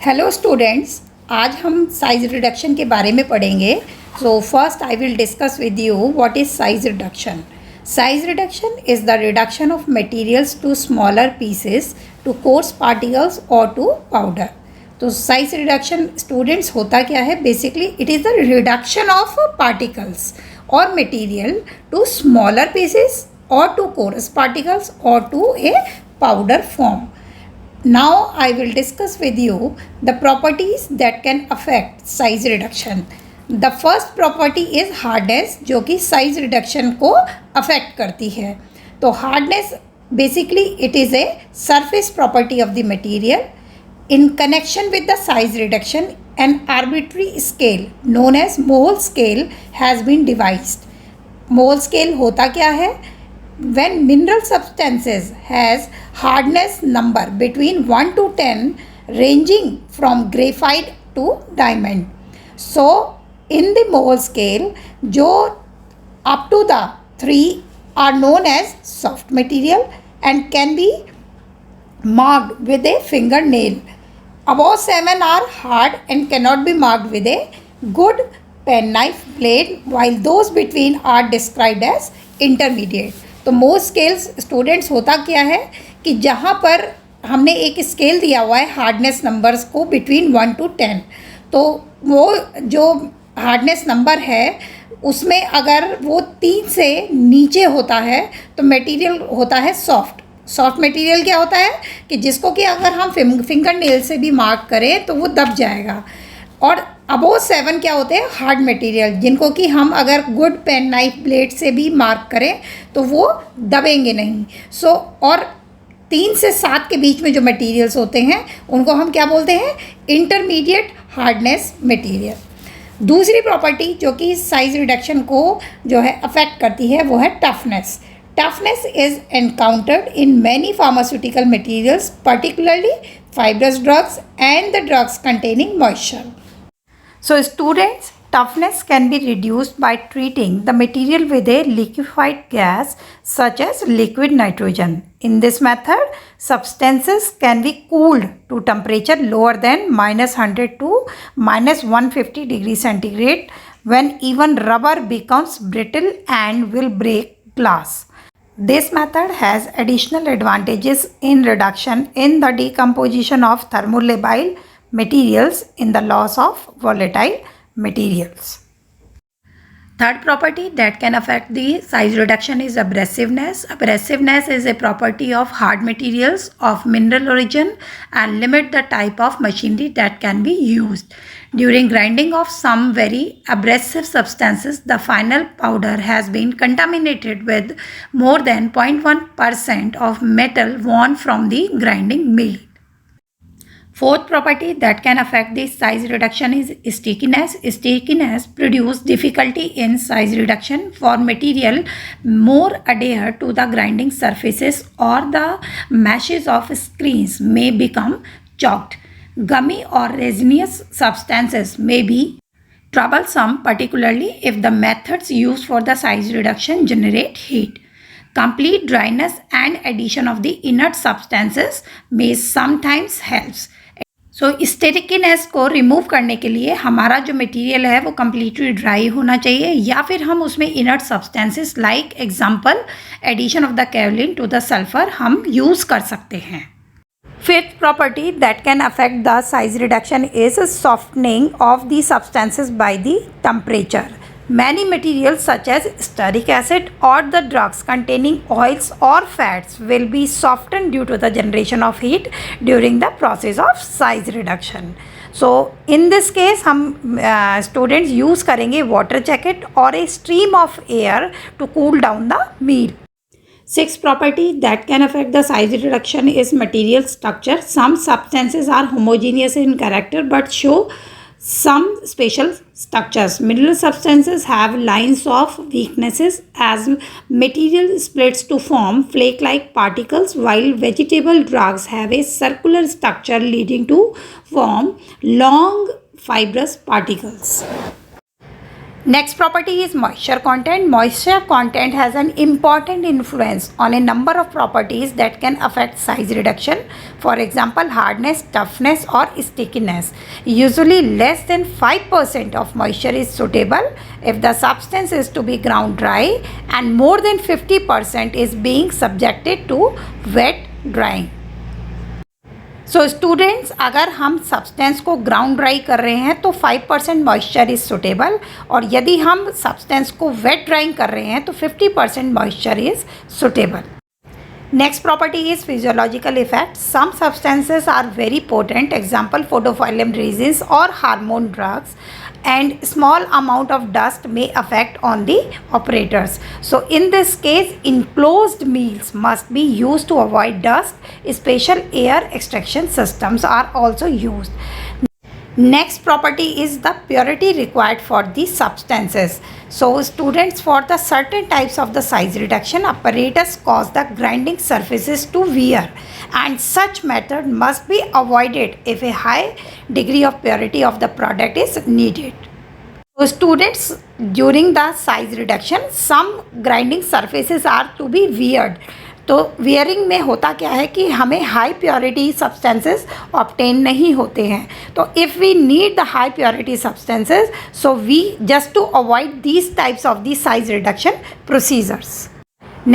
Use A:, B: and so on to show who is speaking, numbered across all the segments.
A: Hello students, आज हम size reduction के बारे में पढ़ेंगे। So first I will discuss with you what is size reduction. Size reduction is the reduction of materials to smaller pieces, to coarse particles और to powder. तो size reduction students होता क्या है? Basically it is the reduction of particles और material to smaller pieces और to coarse particles और to a powder form. Now I will discuss with you the properties that can affect size reduction. The first property is hardness, जो कि size reduction को affect करती है. तो hardness basically it is a surface property of the material. In connection with the size reduction, an arbitrary scale known as Mohs scale has been devised. Mohs scale होता क्या है? When mineral substances has hardness number between 1 to 10 ranging from graphite to diamond. So in the Mohs scale, जो up to the 3 are known as soft material and can be marked with a fingernail. Above 7 are hard and cannot be marked with a good penknife blade, while those between are described as intermediate. तो most scales students होता क्या है कि जहाँ पर हमने एक scale दिया हुआ है हार्डनेस नंबर्स को बिटवीन 1 to 10, तो वो जो हार्डनेस नंबर है उसमें अगर वो 3 से नीचे होता है तो मटेरियल होता है सॉफ्ट. सॉफ्ट मटेरियल क्या होता है कि जिसको कि अगर हम फिंगर नेल से भी मार्क करें तो वो दब जाएगा. और अबोव 7 क्या होते हैं? हार्ड मटेरियल, जिनको कि हम अगर गुड पेन नाइफ ब्लेड से भी मार्क करें तो वो दबेंगे नहीं. और 3 से 7 के बीच में जो मटेरियल्स होते हैं उनको हम क्या बोलते हैं? Intermediate hardness material. दूसरी प्रॉपर्टी जो कि साइज रिडक्शन को जो है अफेक्ट करती है वो है toughness. Toughness is encountered in many pharmaceutical materials, particularly fibrous drugs and the drugs containing moisture. So students, toughness can be reduced by treating the material with a liquefied gas such as liquid nitrogen. In this method, substances can be cooled to temperature lower than -100 to -150 degrees centigrade, when even rubber becomes brittle and will break glass. This method has additional advantages in reduction in the decomposition of thermolabile materials in the loss of volatile materials. Third property that can affect the size reduction is abrasiveness. Abrasiveness is a property of hard materials of mineral origin and limit the type of machinery that can be used. During grinding of some very abrasive substances, the final powder has been contaminated with more than 0.1% of metal worn from the grinding mill. Fourth property that can affect the size reduction is stickiness. Stickiness produces difficulty in size reduction for material more adhere to the grinding surfaces, or the meshes of screens may become chalked. Gummy or resinous substances may be troublesome, particularly if the methods used for the size reduction generate heat. Complete dryness and addition of the inert substances may sometimes helps. So stickiness को remove करने के लिए हमारा जो material है वो completely dry होना चाहिए, या फिर हम उसमें inert substances like example addition of the kaolin to the sulphur हम यूज़ कर सकते हैं. Fifth property that can affect the size reduction is softening of the substances by the temperature. Many materials such as stearic acid or the drugs containing oils or fats will be softened due to the generation of heat during the process of size reduction. So in this case हम students use करेंगे water jacket or a stream of air to cool down the meal. Sixth property that can affect the size reduction is material structure. Some substances are homogeneous in character but show some special structures. Mineral substances have lines of weaknesses as material splits to form flake-like particles, while vegetable drugs have a circular structure leading to form long fibrous particles. Next property is moisture content. Moisture content has an important influence on a number of properties that can affect size reduction. For example, hardness, toughness or stickiness. Usually less than 5% of moisture is suitable if the substance is to be ground dry, and more than 50% is being subjected to wet drying. So students, अगर हम substance को ground dry कर रहे हैं तो 5% moisture is suitable, और यदि हम सब्सटेंस को वेट ड्राइंग कर रहे हैं तो 50% moisture is suitable. Next property is physiological effect. Some substances are very potent, example photophylline resins or hormone drugs, and small amount of dust may affect on the operators. So in this case, enclosed meals must be used to avoid dust. Special air extraction systems are also used. Next property is the purity required for the substances. So students, for the certain types of the size reduction, apparatus cause the grinding surfaces to wear, and such method must be avoided if a high degree of purity of the product is needed. So students, during the size reduction, some grinding surfaces are to be weared. तो wearing में होता क्या है कि हमें high purity substances obtain नहीं होते हैं. तो if we need the high purity substances, so we just to avoid these types of the size reduction procedures.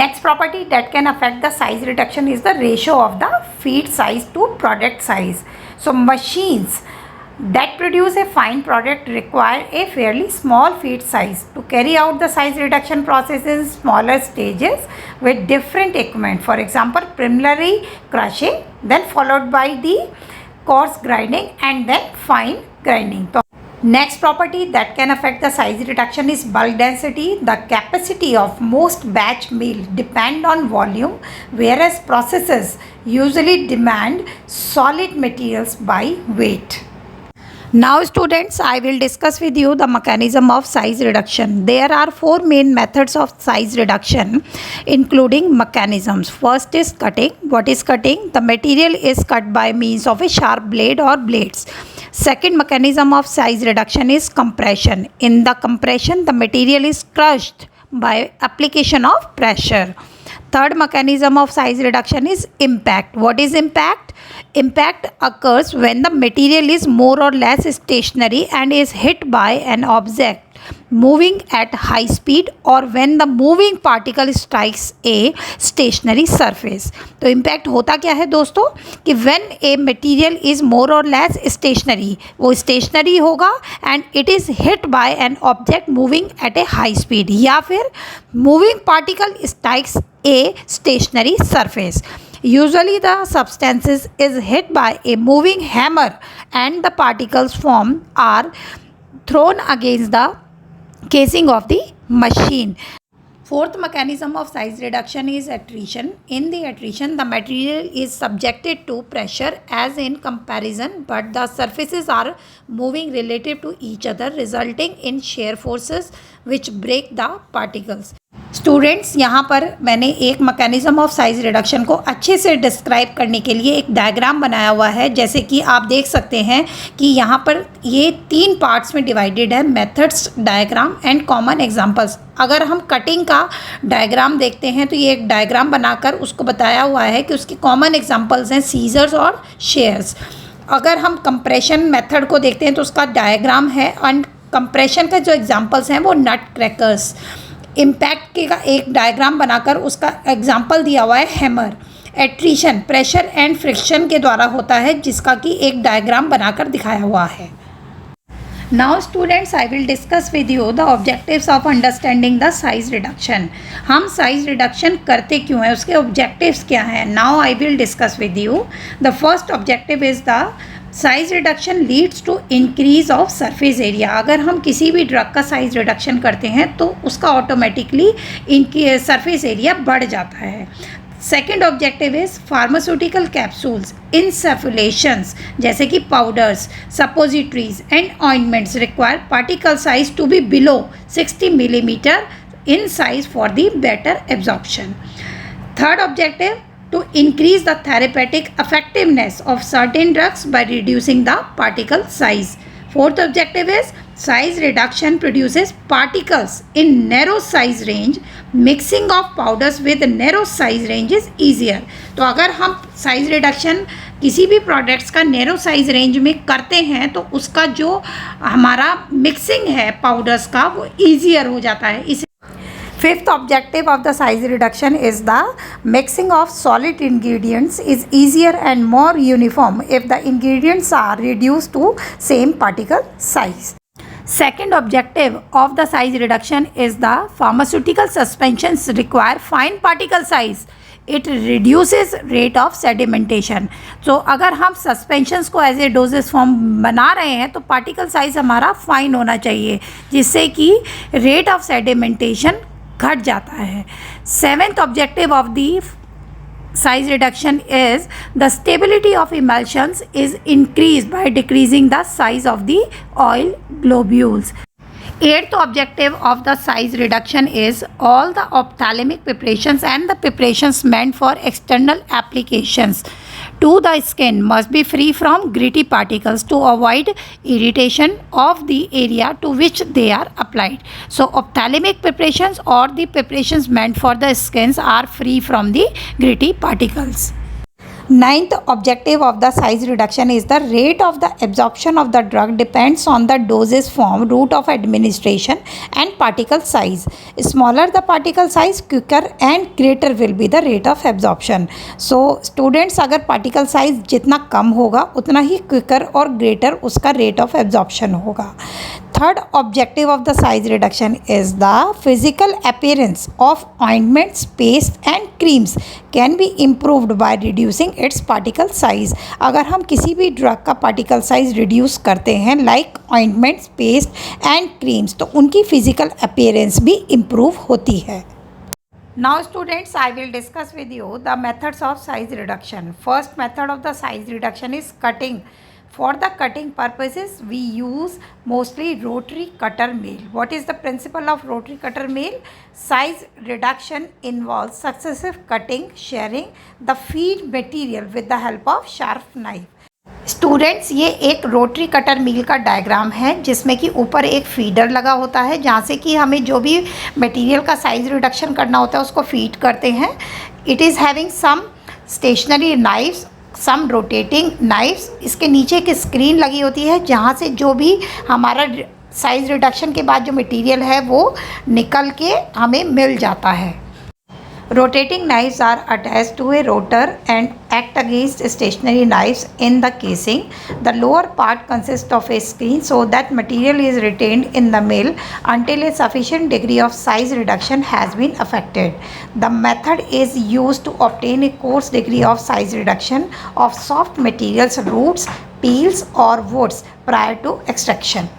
A: Next property that can affect the size reduction is the ratio of the feed size to product size. So machines that produce a fine product require a fairly small feed size to carry out the size reduction process in smaller stages with different equipment. For example, preliminary crushing, then followed by the coarse grinding and then fine grinding. Next property that can affect the size reduction is bulk density. The capacity of most batch meal depend on volume, whereas processes usually demand solid materials by weight. Now students, I will discuss with you the mechanism of size reduction. There are four main methods of size reduction, including mechanisms. First is cutting. What is cutting? The material is cut by means of a sharp blade or blades. Second mechanism of size reduction is compression. In the compression, the material is crushed by application of pressure. Third mechanism of size reduction is impact. What is impact? Impact occurs when the material is more or less stationary and is hit by an object moving at high speed, or when the moving particle strikes a stationary surface. तो impact होता क्या है दोस्तों कि when a material is more or less stationary, वो stationary होगा and it is hit by an object moving at a high speed, या फिर moving particle strikes a stationary surface. Usually the substances is hit by a moving hammer and the particles formed are thrown against the casing of the machine. Fourth mechanism of size reduction is attrition. In the attrition, the material is subjected to pressure as in comparison, but the surfaces are moving relative to each other, resulting in shear forces which break the particles. Students, यहाँ पर मैंने एक mechanism of size reduction को अच्छे से describe करने के लिए एक डायग्राम बनाया हुआ है. जैसे कि आप देख सकते हैं कि यहाँ पर ये 3 पार्ट्स में डिवाइडेड है, methods, diagram and common examples. अगर हम कटिंग का डायग्राम देखते हैं तो ये एक डायग्राम बनाकर उसको बताया हुआ है कि उसके कॉमन एग्जांपल्स हैं सीजर्स और शेयर्स. अगर हम कंप्रेशन मेथड को देखते हैं तो उसका डायग्राम है, एंड कंप्रेशन का जो एग्जांपल्स हैं वो नट क्रैकर्स. इम्पैक्ट के का एक डायग्राम बनाकर उसका एग्जाम्पल दिया हुआ है hammer. Attrition pressure and friction के द्वारा होता है, जिसका कि एक डायग्राम बनाकर दिखाया हुआ है. Now students, I will discuss with you the objectives of understanding the size reduction. हम साइज रिडक्शन करते क्यों हैं, उसके ऑब्जेक्टिव्स क्या हैं. Now I will discuss with you. The first objective is the size reduction leads to increase of surface area. अगर हम किसी भी ड्रग का साइज रिडक्शन करते हैं तो उसका ऑटोमेटिकली इनकी सरफेस एरिया बढ़ जाता है. Second objective is pharmaceutical capsules, insufflations जैसे कि powders, suppositories and ointments require particle size to be below 60 millimetre in size for the better absorption. Third objective, to increase the therapeutic effectiveness of certain drugs by reducing the particle size. Fourth objective is Size reduction produces particles in narrow size range. Mixing of powders with narrow size range is easier. तो अगर हम size reduction किसी भी products का narrow size range में करते हैं तो उसका जो हमारा मिक्सिंग है पाउडर्स का वो ईजियर हो जाता है. इस Fifth objective of the size reduction is the mixing of solid ingredients is easier and more uniform if the ingredients are reduced to same particle size. Second objective of the size reduction is the pharmaceutical suspensions require fine particle size. It reduces rate of sedimentation. तो अगर हम suspensions को as a doses form बना रहे हैं तो particle size हमारा fine होना चाहिए जिससे कि रेट ऑफ सेडिमेंटेशन घट जाता है. Seventh objective of the size reduction is the stability of emulsions is increased by decreasing the size of the oil globules. Eighth objective of the size reduction is all the ophthalmic preparations and the preparations meant for external applications to the skin must be free from gritty particles to avoid irritation of the area to which they are applied. So ophthalmic preparations or the preparations meant for the skins are free from the gritty particles. Ninth objective of the size reduction is the rate of the absorption of the drug depends on the dosage form, route of administration and particle size. Smaller the particle size, quicker and greater will be the rate of absorption. So students अगर particle size जितना कम होगा उतना ही quicker और greater उसका rate of absorption होगा. Third objective of the size reduction is the physical appearance of ointments, paste and creams can be improved by reducing its particle size. अगर हम किसी भी ड्रग का particle size reduce करते हैं like ointments, paste and creams तो उनकी physical appearance भी improve होती है. Now students, I will discuss with you the methods of size reduction. First method of the size reduction is cutting. For the cutting purposes, we use mostly rotary cutter mill. What is the principle of rotary cutter mill? Size reduction involves successive cutting, sharing the feed material with the help of sharp knife. Students ये एक rotary cutter मिल का diagram है जिसमें कि ऊपर एक feeder लगा होता है जहाँ से कि हमें जो भी मटेरियल का साइज़ रिडक्शन करना होता है उसको फीड करते हैं. It is having some stationary knives, some rotating knives. इसके नीचे एक स्क्रीन लगी होती है जहाँ से जो भी हमारा साइज़ रिडक्शन के बाद जो मटेरियल है वो निकल के हमें मिल जाता है. Rotating knives are attached to a rotor and act against stationary knives in the casing. The lower part consists of a screen so that material is retained in the mill until a sufficient degree of size reduction has been affected. The method is used to obtain a coarse degree of size reduction of soft materials, roots, peels or woods prior to extraction.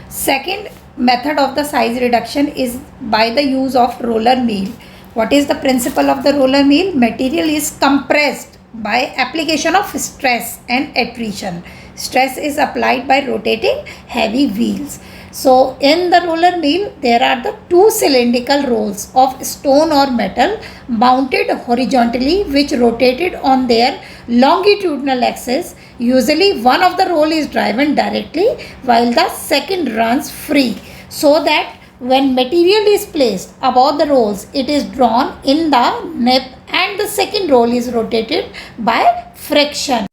A: Second method of the size reduction is by the use of roller mill. What is the principle of the roller mill? Material is compressed by application of stress and attrition. Stress is applied by rotating heavy wheels. So in the roller mill there are the two cylindrical rolls of stone or metal mounted horizontally which rotated on their longitudinal axis. Usually one of the roll is driven directly while the second runs free, so that when material is placed above the rolls, it is drawn in the nip and the second roll is rotated by friction.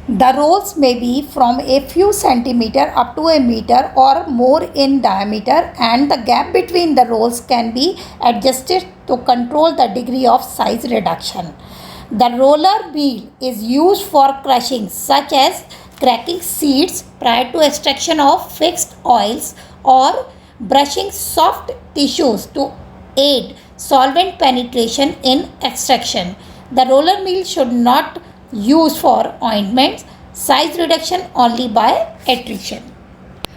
A: The rolls may be from a few centimeter up to a meter or more in diameter, and the gap between the rolls can be adjusted to control the degree of size reduction. The roller mill is used for crushing such as cracking seeds prior to extraction of fixed oils or brushing soft tissues to aid solvent penetration in extraction. The roller mill should not use for ointments. Size reduction only by attrition.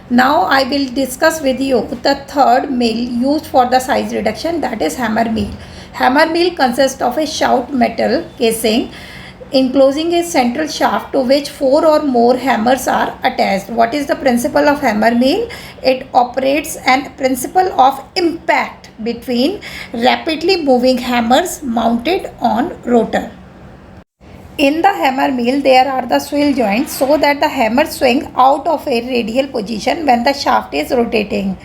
A: Now I will discuss with you the third mill used for the size reduction, that is hammer mill. Hammer mill consists of a stout metal casing enclosing a central shaft to which 4 or more hammers are attached. What is the principle of hammer mill? It operates an principle of impact between rapidly moving hammers mounted on rotor. In the hammer mill, there are the swivel joints so that the hammer swing out of a radial position when the shaft is rotating.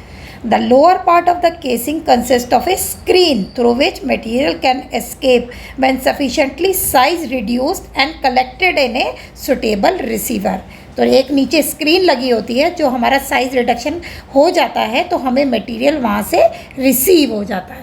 A: The lower part of the casing consists of a screen through which material can escape when sufficiently size reduced and collected in a suitable receiver. तो एक नीचे screen लगी होती है, जो हमारा size reduction हो जाता है तो हमें मटेरियल वहाँ से रिसीव हो जाता है.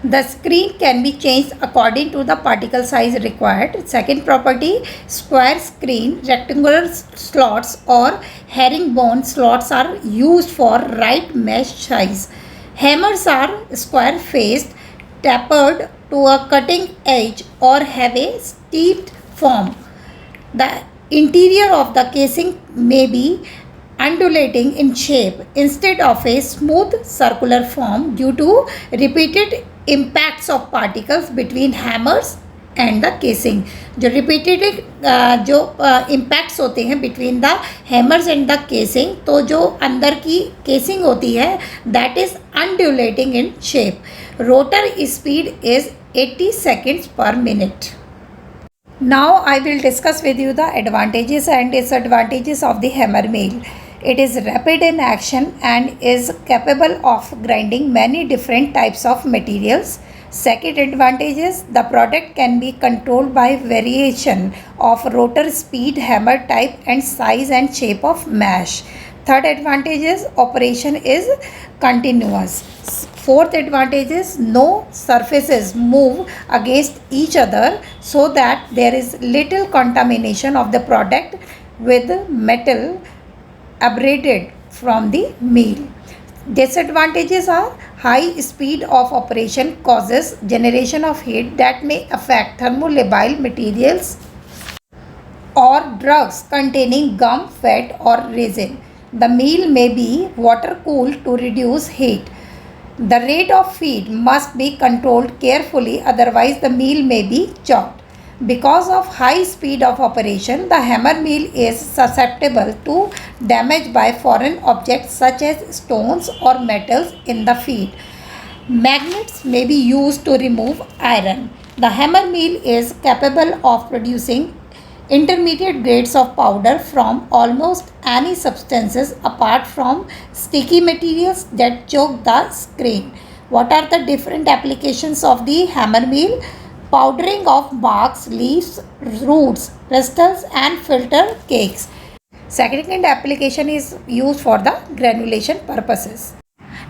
A: The screen can be changed according to the particle size required. Second property, square screen, rectangular slots or herringbone slots are used for right mesh size. Hammers are square faced, tapered to a cutting edge or have a steeped form. The interior of the casing may be undulating in shape instead of a smooth circular form due to repeated impacts of particles between hammers and the casing. जो repeated जो impacts होते हैं between the hammers and the casing, तो जो अंदर की casing होती है that is undulating in shape. Rotor speed is 80 seconds per minute. Now I will discuss with you the advantages and disadvantages of the hammer mill. It is rapid in action and is capable of grinding many different types of materials. Second advantage is the product can be controlled by variation of rotor speed, hammer type and size and shape of mash. Third advantage is operation is continuous. Fourth advantage is no surfaces move against each other so that there is little contamination of the product with metal abraded from the mill. Disadvantages are high speed of operation causes generation of heat that may affect thermolabile materials or drugs containing gum, fat or resin. The mill may be water cooled to reduce heat. The rate of feed must be controlled carefully, otherwise the mill may be chopped. Because of high speed of operation, the hammer mill is susceptible to damage by foreign objects such as stones or metals in the feed. Magnets may be used to remove iron. The hammer mill is capable of producing intermediate grades of powder from almost any substances apart from sticky materials that choke the screen. What are the different applications of the hammer mill? Powdering of barks, leaves, roots, crystals and filter cakes. Second application is used for the granulation purposes.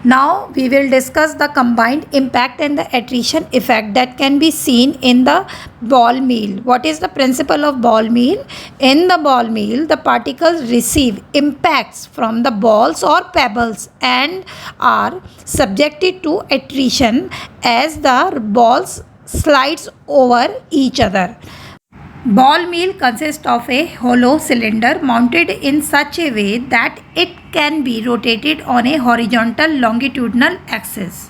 A: Now we will discuss the combined impact and the attrition effect that can be seen in the ball mill. What is the principle of ball mill? In the ball mill, the particles receive impacts from the balls or pebbles and are subjected to attrition as the balls slides over each other. Ball mill consists of a hollow cylinder mounted in such a way that it can be rotated on a horizontal longitudinal axis.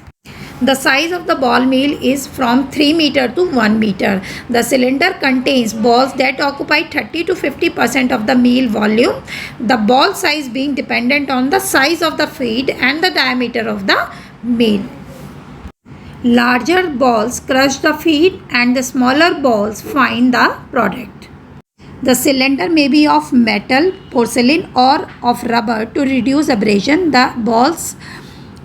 A: The size of the ball mill is from 3 meter to 1 meter. The cylinder contains balls that occupy 30 to 50% of the mill volume, the ball size being dependent on the size of the feed and the diameter of the mill. Larger balls crush the feed and the smaller balls find the product. The cylinder may be of metal, porcelain or of rubber to reduce abrasion. The balls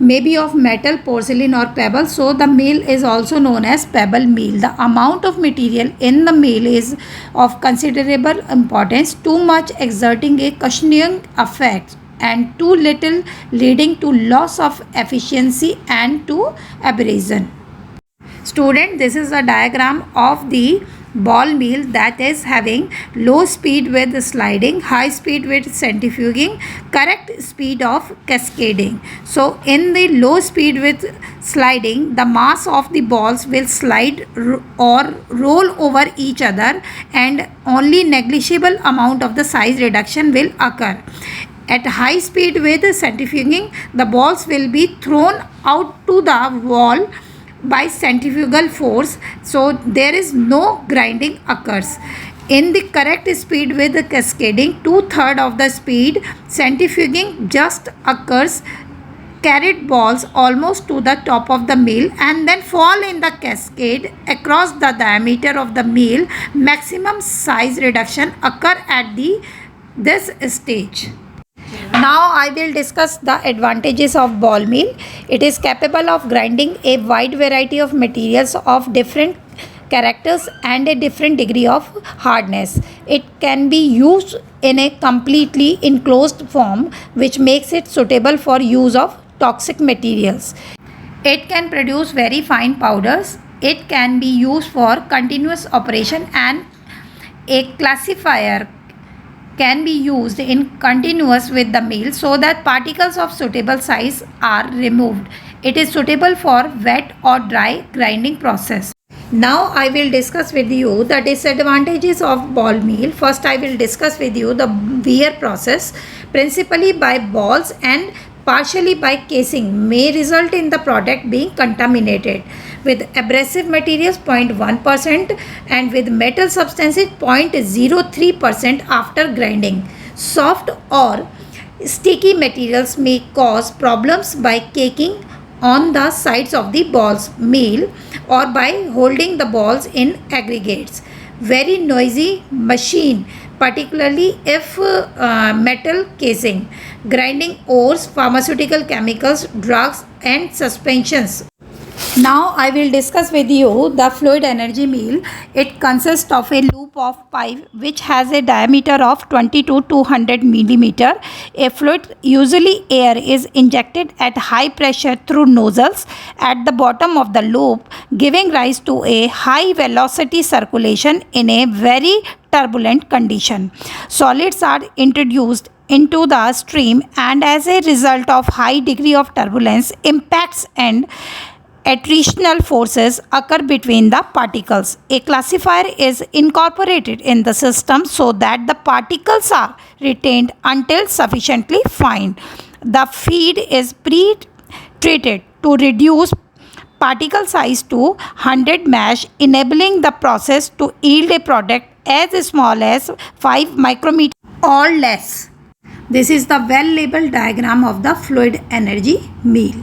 A: may be of metal, porcelain or pebble, so the mill is also known as pebble mill. The amount of material in the mill is of considerable importance, too much exerting a cushioning effect and too little leading to loss of efficiency and to abrasion. Student, this is a diagram of the ball mill that is having low speed with sliding, high speed with centrifuging, correct speed of cascading. So in the low speed with sliding, the mass of the balls will slide or roll over each other and only negligible amount of the size reduction will occur. At high speed with centrifuging, the balls will be thrown out to the wall by centrifugal force, so there is no grinding occurs. In the correct speed with cascading, 2/3 of the speed centrifuging just occurs carried balls almost to the top of the mill and then fall in the cascade across the diameter of the mill. Maximum size reduction occur at this stage. Now I will discuss the advantages of ball mill. It is capable of grinding a wide variety of materials of different characters and a different degree of hardness. It can be used in a completely enclosed form, which makes it suitable for use of toxic materials. It can produce very fine powders. It can be used for continuous operation, and a classifier can be used in continuous with the mill so that particles of suitable size are removed. It is suitable for wet or dry grinding process. Now I will discuss with you the disadvantages of ball mill. First I will discuss with you the wear process, principally by balls and partially by casing, may result in the product being contaminated with abrasive materials 0.1% and with metal substances 0.03% after grinding. Soft or sticky materials may cause problems by caking on the sides of the balls mill or by holding the balls in aggregates. Very noisy machine, particularly if metal casing, grinding ores, pharmaceutical chemicals, drugs and suspensions. Now I will discuss with you the fluid energy mill. It consists of a loop of pipe which has a diameter of 20 to 200 millimeter. A fluid, usually air, is injected at high pressure through nozzles at the bottom of the loop, giving rise to a high velocity circulation in a very turbulent condition. Solids are introduced into the stream, and as a result of high degree of turbulence, impacts and attritional forces occur between the particles. A classifier is incorporated in the system so that the particles are retained until sufficiently fine. The feed is pre-treated to reduce particle size to 100 mesh, enabling the process to yield a product as small as 5 micrometer or less. This is the well-labeled diagram of the fluid energy mill.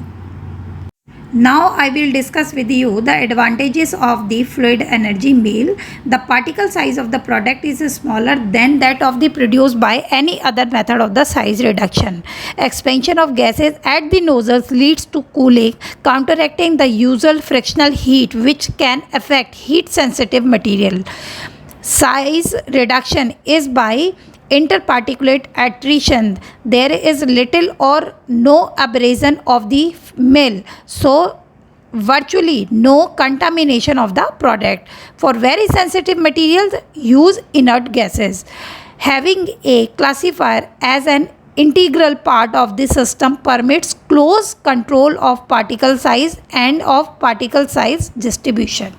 A: Now I will discuss with you the advantages of the fluid energy mill. The particle size of the product is smaller than that of the produced by any other method of the size reduction. Expansion of gases at the nozzles leads to cooling, counteracting the usual frictional heat which can affect heat sensitive material. Size reduction is by interparticulate attrition. There is little or no abrasion of the mill, so virtually no contamination of the product. For very sensitive materials, use inert gases. Having a classifier as an integral part of the system permits close control of particle size and of particle size distribution.